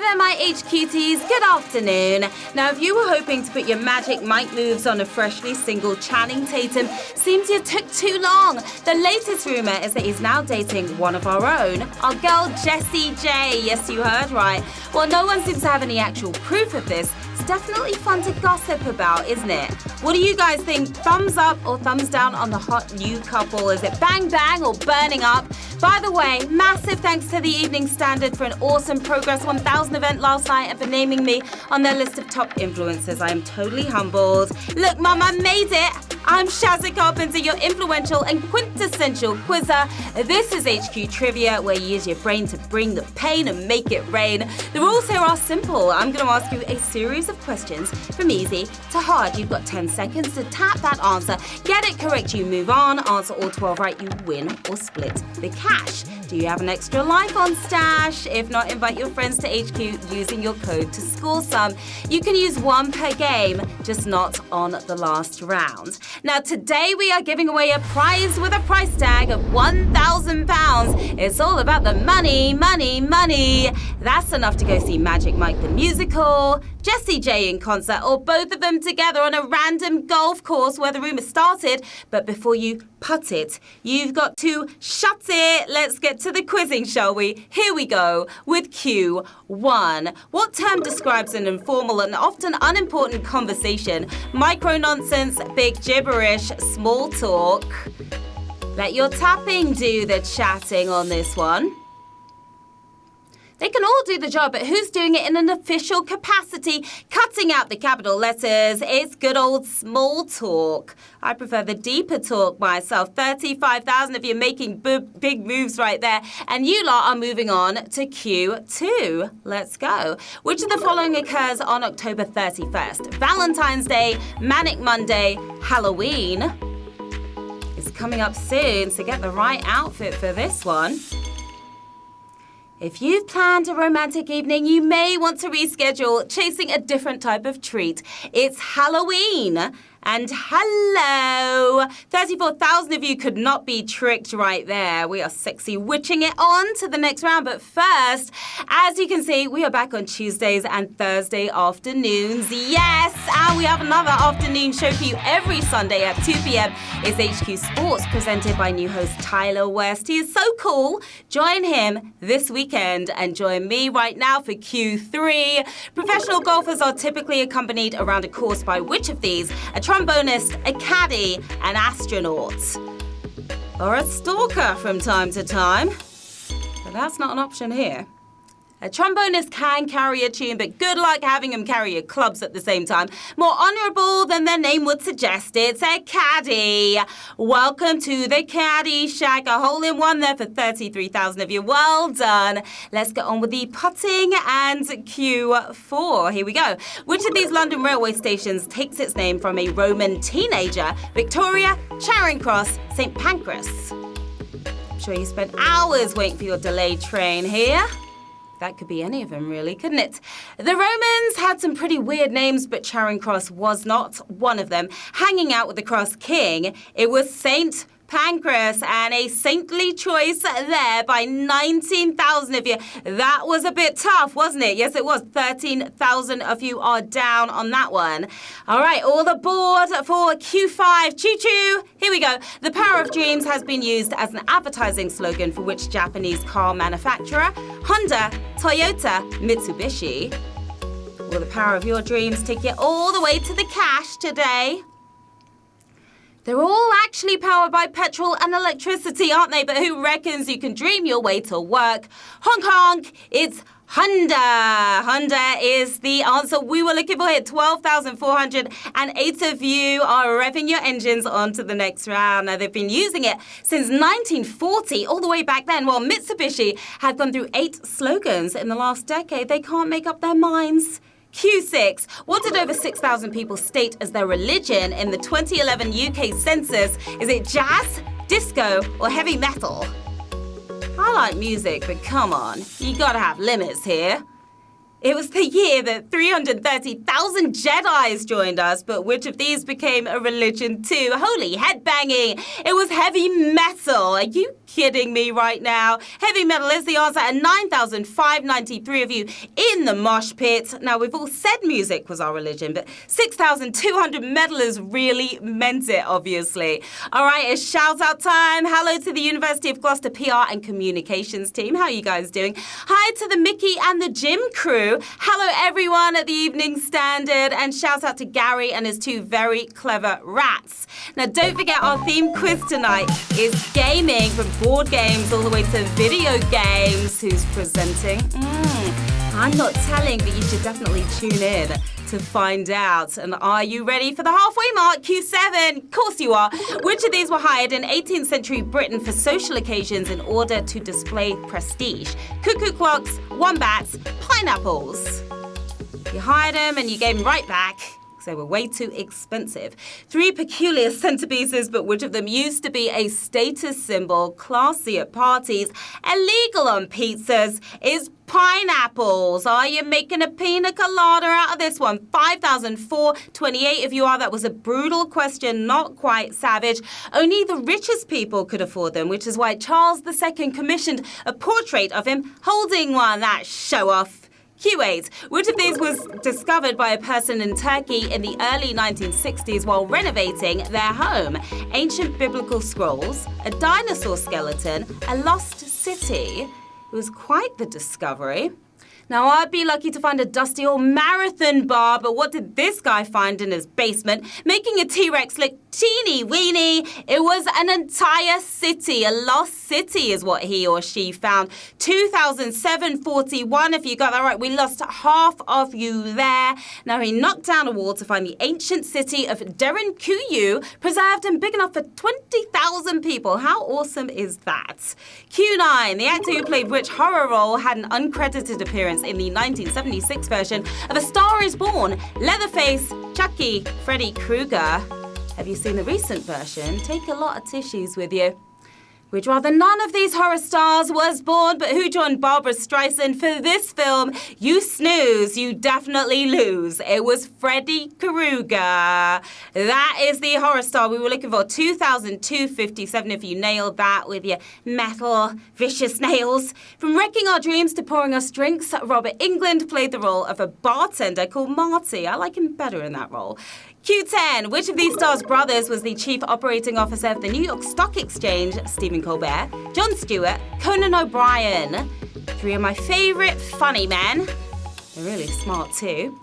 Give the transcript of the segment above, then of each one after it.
there, my HQTs. Good afternoon. Now, if you were hoping to put your magic mic moves on a freshly single Channing Tatum, seems you took too long. The latest rumor is that he's now dating one of our own, our girl Jessie J. Yes, you heard right. Well, no one seems to have any actual proof of this. It's definitely fun to gossip about, isn't it? What do you guys think? Thumbs up or thumbs down on the hot new couple? Is it bang bang or burning up? By the way, massive thanks to the Evening Standard for an awesome Progress 1000 event last night and for naming me on their list of top influencers. I am totally humbled. Look, Mum, I made it. I'm Sharon Carpenter, your influential and quintessential quizzer. This is HQ Trivia, where you use your brain to bring the pain and make it rain. The rules here are simple. I'm going to ask you a series of questions from easy to hard. You've got 10 seconds to tap that answer. Get it correct, you move on. Answer all 12 right, you win or split the cash. Do you have an extra life on stash? If not, invite your friends to HQ using your code to score some. You can use one per game, just not on the last round. Now, today we are giving away a prize with a price tag of £1,000. It's all about the money, money, money. That's enough to go see Magic Mike the Musical, Jessie J in concert, or both of them together on a random golf course where the rumor started. But before you putt it, you've got to shut it. Let's get to the quizzing, shall we? Here we go with Q1. What term describes an informal and often unimportant conversation? Micro-nonsense, big gibberish, small talk. Let your tapping do the chatting on this one. They can all do the job, but who's doing it in an official capacity? Cutting out the capital letters. It's good old small talk. I prefer the deeper talk myself. 35,000 of you making big moves right there. And you lot are moving on to Q2. Let's go. Which of the following occurs on October 31st? Valentine's Day, Manic Monday, Halloween. It's coming up soon, so get the right outfit for this one. If you've planned a romantic evening, you may want to reschedule, chasing a different type of treat. It's Halloween. And hello! 34,000 of you could not be tricked right there. We are sexy witching it on to the next round. But first, as you can see, we are back on Tuesdays and Thursday afternoons. Yes! And we have another afternoon show for you every Sunday at 2 p.m. It's HQ Sports, presented by new host Tyler West. He is so cool. Join him this weekend and join me right now for Q3. Professional golfers are typically accompanied around a course by which of these? A trombonist, a caddy, an astronaut, or a stalker from time to time. But that's not an option here. A trombonist can carry a tune, but good luck having him carry your clubs at the same time. More honourable than their name would suggest, it's a caddy. Welcome to the Caddy Shack. A hole-in-one there for 33,000 of you. Well done. Let's get on with the putting and Q4. Here we go. Which of these London railway stations takes its name from a Roman teenager? Victoria, Charing Cross, St Pancras. I'm sure you spent hours waiting for your delayed train here. That could be any of them, really, couldn't it? The Romans had some pretty weird names, but Charing Cross was not one of them. Hanging out with the Cross King, it was St Pancras, and a saintly choice there by 19,000 of you. That was a bit tough, wasn't it? Yes, it was. 13,000 of you are down on that one. All right, all aboard for Q5. Choo-choo. Here we go. The power of dreams has been used as an advertising slogan for which Japanese car manufacturer? Honda, Toyota, Mitsubishi. Will the power of your dreams take you all the way to the cash today? They're all actually powered by petrol and electricity, aren't they? But who reckons you can dream your way to work? Honk honk, it's Honda. Honda is the answer we were looking for here. 12,408 of you are revving your engines on to the next round. Now, they've been using it since 1940, all the way back then. While Mitsubishi had gone through 8 slogans in the last decade, they can't make up their minds. Q6. What did over 6,000 people state as their religion in the 2011 UK census? Is it jazz, disco, or heavy metal? I like music, but come on, you gotta have limits here. It was the year that 330,000 Jedis joined us, but which of these became a religion too? Holy headbanging! It was heavy metal. Are you kidding me right now? Heavy metal is the answer, and 9,593 of you in the mosh pit. Now, we've all said music was our religion, but 6,200 metalers really meant it, obviously. All right, it's shout-out time. Hello to the University of Gloucester PR and Communications team. How are you guys doing? Hi to the Mickey and the Jim crew. Hello, everyone at the Evening Standard, and shout out to Gary and his two very clever rats. Now, don't forget our theme quiz tonight is gaming, from board games all the way to video games. Who's presenting? I'm not telling, but you should definitely tune in to find out. And are you ready for the halfway mark? Q7. Of course you are. Which of these were hired in 18th century Britain for social occasions in order to display prestige? Cuckoo clocks, wombats, pineapples. You hired them and you gave them right back. They were way too expensive. 3 peculiar centerpieces, but which of them used to be a status symbol, classy at parties, illegal on pizzas, is pineapples. Are you making a pina colada out of this one? 5,428 of you are. That was a brutal question, not quite savage. Only the richest people could afford them, which is why Charles II commissioned a portrait of him holding one. That show-off. Q8. Which of these was discovered by a person in Turkey in the early 1960s while renovating their home? Ancient biblical scrolls, a dinosaur skeleton, a lost city. It was quite the discovery. Now, I'd be lucky to find a dusty old marathon bar, but what did this guy find in his basement? Making a T-Rex look teeny weeny. It was an entire city. A lost city is what he or she found. 2,741, if you got that right. We lost half of you there. Now, he knocked down a wall to find the ancient city of Derinkuyu, preserved and big enough for 20,000 people. How awesome is that? Q9, the actor who played which horror role had an uncredited appearance in the 1976 version of A Star is Born? Leatherface, Chucky, Freddy Krueger. Have you seen the recent version? Take a lot of tissues with you. We'd rather none of these horror stars was born, but who joined Barbara Streisand for this film? You snooze, you definitely lose. It was Freddy Krueger. That is the horror star we were looking for. 2,257 if you nailed that with your metal, vicious nails. From wrecking our dreams to pouring us drinks, Robert Englund played the role of a bartender called Marty. I like him better in that role. Q10. Which of these stars' brothers was the chief operating officer of the New York Stock Exchange? Stephen Colbert, Jon Stewart, Conan O'Brien. 3 of my favorite funny men. They're really smart too.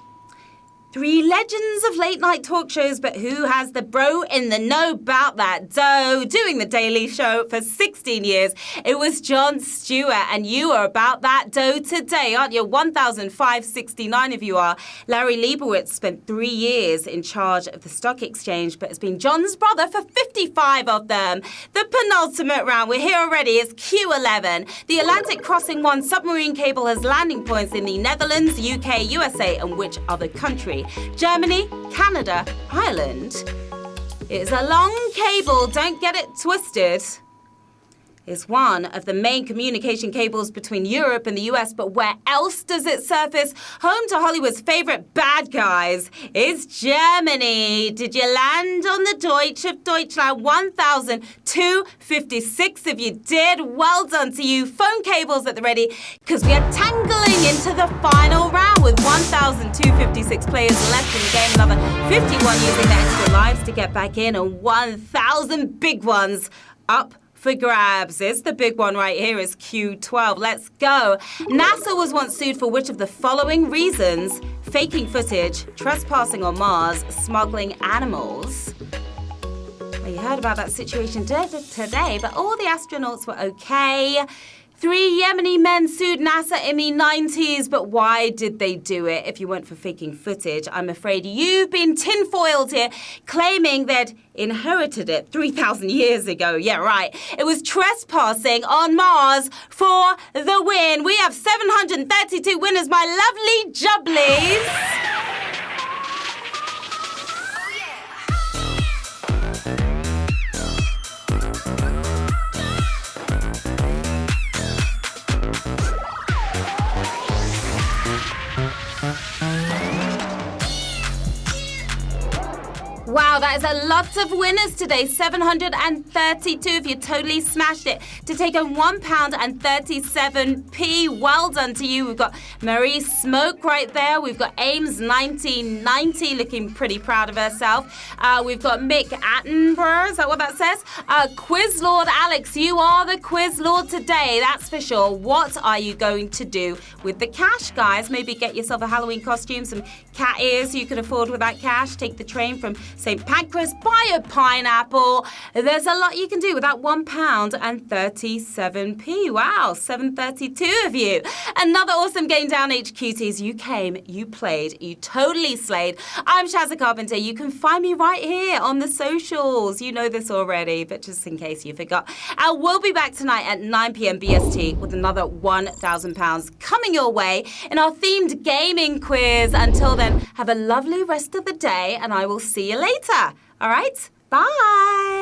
3 legends of late-night talk shows, but who has the bro in the know about that dough? Doing The Daily Show for 16 years, it was Jon Stewart, and you are about that dough today, aren't you? 1,569 of you are. Larry Leibowitz spent 3 years in charge of the stock exchange, but has been John's brother for 55 of them. The penultimate round, we're here already, is Q11. The Atlantic Crossing 1 submarine cable has landing points in the Netherlands, UK, USA, and which other country? Germany, Canada, Ireland. It's a long cable, don't get it twisted. It's one of the main communication cables between Europe and the US, but where else does it surface? Home to Hollywood's favorite bad guys is Germany. Did you land on the Deutsch of Deutschland? 1,256 if you did. Well done to you. Phone cables at the ready, because we are tangling into the final round with 1,256 players left in the game. Another 51 using their extra lives to get back in, and 1,000 big ones up for grabs. It's the big one right here is Q12. Let's go. NASA was once sued for which of the following reasons? Faking footage, trespassing on Mars, smuggling animals. Well, you heard about that situation today, but all the astronauts were okay. 3 Yemeni men sued NASA in the 90s, but why did they do it? If you weren't for faking footage, I'm afraid you've been tinfoiled here, claiming they'd inherited it 3,000 years ago. Yeah, right. It was trespassing on Mars for the win. We have 732 winners, my lovely jubblies. Wow, that is a lot of winners today. 732 if you totally smashed it to take home £1.37. Well done to you. We've got Marie Smoke right there. We've got Ames 1990 looking pretty proud of herself. We've got Mick Attenborough. Is that what that says? Quiz Lord Alex, you are the Quiz Lord today. That's for sure. What are you going to do with the cash, guys? Maybe get yourself a Halloween costume, some cat ears you can afford with that cash. Take the train from St. Pancras, buy a pineapple. There's a lot you can do with that £1.37. Wow, 732 of you. Another awesome game down, HQTs. You came, you played, you totally slayed. I'm Sharon Carpenter. You can find me right here on the socials. You know this already, but just in case you forgot. I will be back tonight at 9 p.m. BST with another £1,000 coming your way in our themed gaming quiz. Until then, have a lovely rest of the day, and I will see you later. All right? Bye.